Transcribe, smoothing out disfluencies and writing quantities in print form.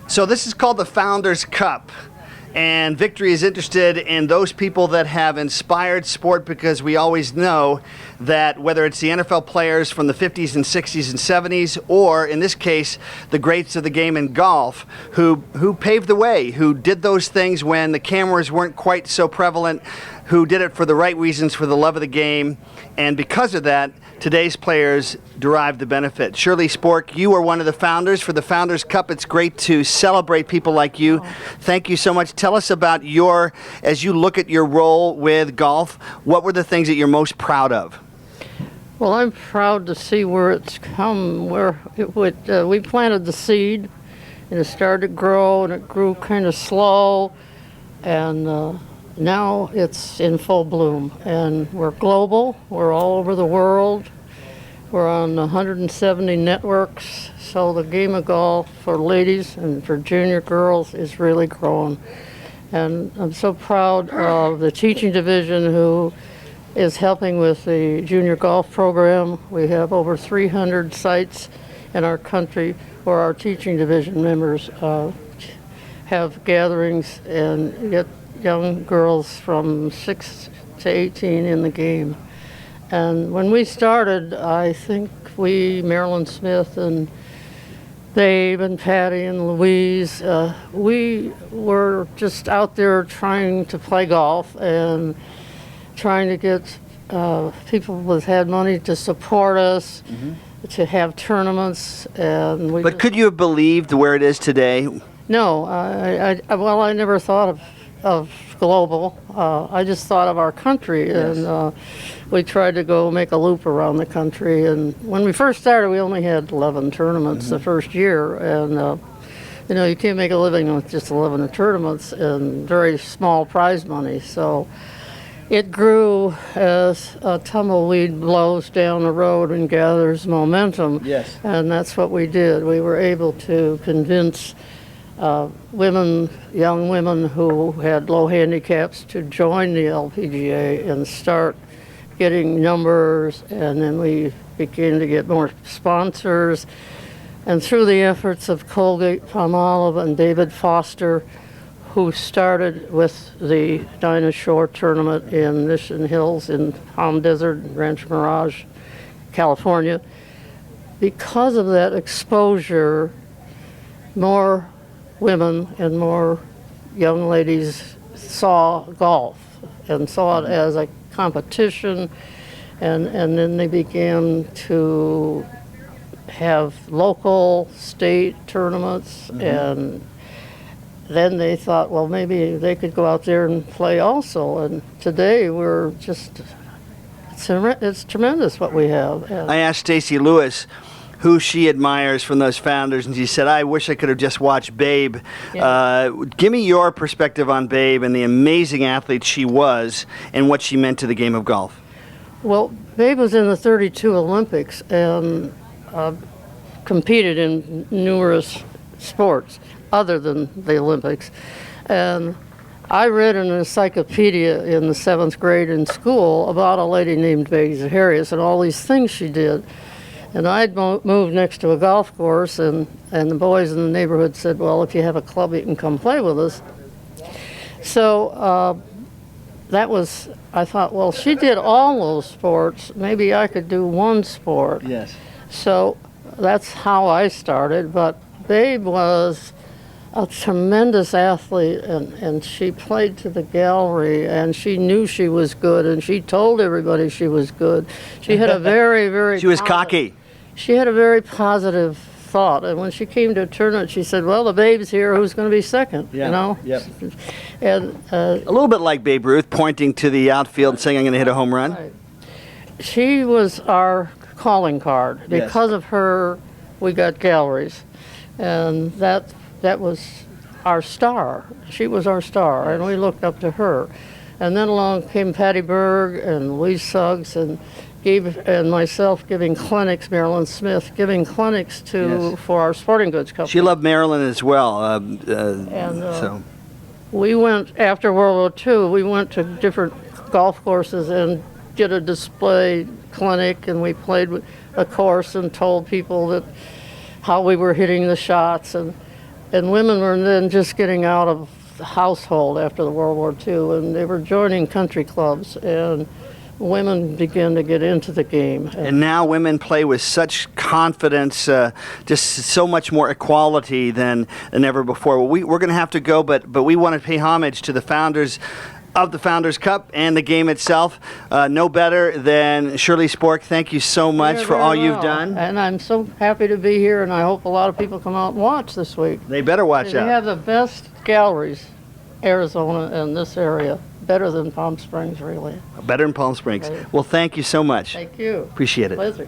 So this is called the Founders Cup, and Viktre is interested in those people that have inspired sport, because we always know that whether it's the NFL players from the 50s and 60s and 70s, or in this case the greats of the game in golf, who paved the way, who did those things when the cameras weren't quite so prevalent, who did it for the right reasons, for the love of the game, and because of that, today's players derive the benefit. Shirley Sporks, you are one of the founders for the Founders Cup. It's great to celebrate people like you. Thank you so much. Tell us about as you look at your role with golf, what were the things that you're most proud of? Well, I'm proud to see where it's come, where we planted the seed, and it started to grow, and it grew kind of slow, and now it's in full bloom, and we're global. We're all over the world. We're on 170 networks, so the game of golf for ladies and for junior girls is really growing. And I'm so proud of the teaching division who is helping with the junior golf program. We have over 300 sites in our country where our teaching division members have gatherings and get young girls from 6 to 18 in the game. And when we started, I think Marilyn Smith and Babe and Patty and Louise, we were just out there trying to play golf and trying to get people that had money to support us, to have tournaments. But could you have believed where it is today? No, I never thought of global. I just thought of our country, yes. And we tried to go make a loop around the country. And when we first started, we only had 11 tournaments the first year, and you can't make a living with just 11 tournaments and very small prize money. So it grew as a tumbleweed blows down the road and gathers momentum. Yes. And that's what we did. We were able to convince young women who had low handicaps to join the LPGA and start getting numbers, and then we began to get more sponsors. And through the efforts of Colgate-Palmolive and David Foster, who started with the Dinah Shore tournament in Mission Hills in Palm Desert, Rancho Mirage, California, because of that exposure, more women and more young ladies saw golf and saw it as a competition, and then they began to have local, state tournaments, and then they thought, well, maybe they could go out there and play also. And today we're just, it's tremendous what we have. I asked Stacy Lewis who she admires from those founders, and she said, I wish I could have just watched Babe. Yeah. Give me your perspective on Babe and the amazing athlete she was and what she meant to the game of golf. Well, Babe was in the 32 Olympics and competed in numerous sports other than the Olympics. And I read an encyclopedia in the 7th grade in school about a lady named Babe Harris and all these things she did. And I'd moved next to a golf course, and the boys in the neighborhood said, well, if you have a club, you can come play with us. So I thought, well, she did all those sports. Maybe I could do one sport. Yes. So that's how I started. But Babe was a tremendous athlete, and she played to the gallery, and she knew she was good, and she told everybody she was good. She had a very, very... She was cocky. She had a very positive thought, and when she came to a tournament, she said, well, the Babe's here, who's going to be second, yeah. you know? Yep. And, a little bit like Babe Ruth, pointing to the outfield and saying, I'm going to hit a home run. Right. She was our calling card. Because of her, we got galleries, and that was our star. She was our star, and we looked up to her. And then along came Patty Berg and Louise Suggs and myself giving clinics, Marilyn Smith, giving clinics for our sporting goods company. She loved Marilyn as well. So we went, after World War II, we went to different golf courses and did a display clinic, and we played a course and told people that how we were hitting the shots, and women were then just getting out of the household after the World War II, and they were joining country clubs, and women began to get into the game. And now women play with such confidence, just so much more equality than ever before. Well, we're going to have to go, but we want to pay homage to the founders of the Founders Cup and the game itself. No better than Shirley Sporks. Thank you so much for all you've done. And I'm so happy to be here, and I hope a lot of people come out and watch this week. They better watch out. We have the best galleries, Arizona and this area. Better than Palm Springs, really. Better than Palm Springs. Well, thank you so much. Thank you. Appreciate it. Pleasure.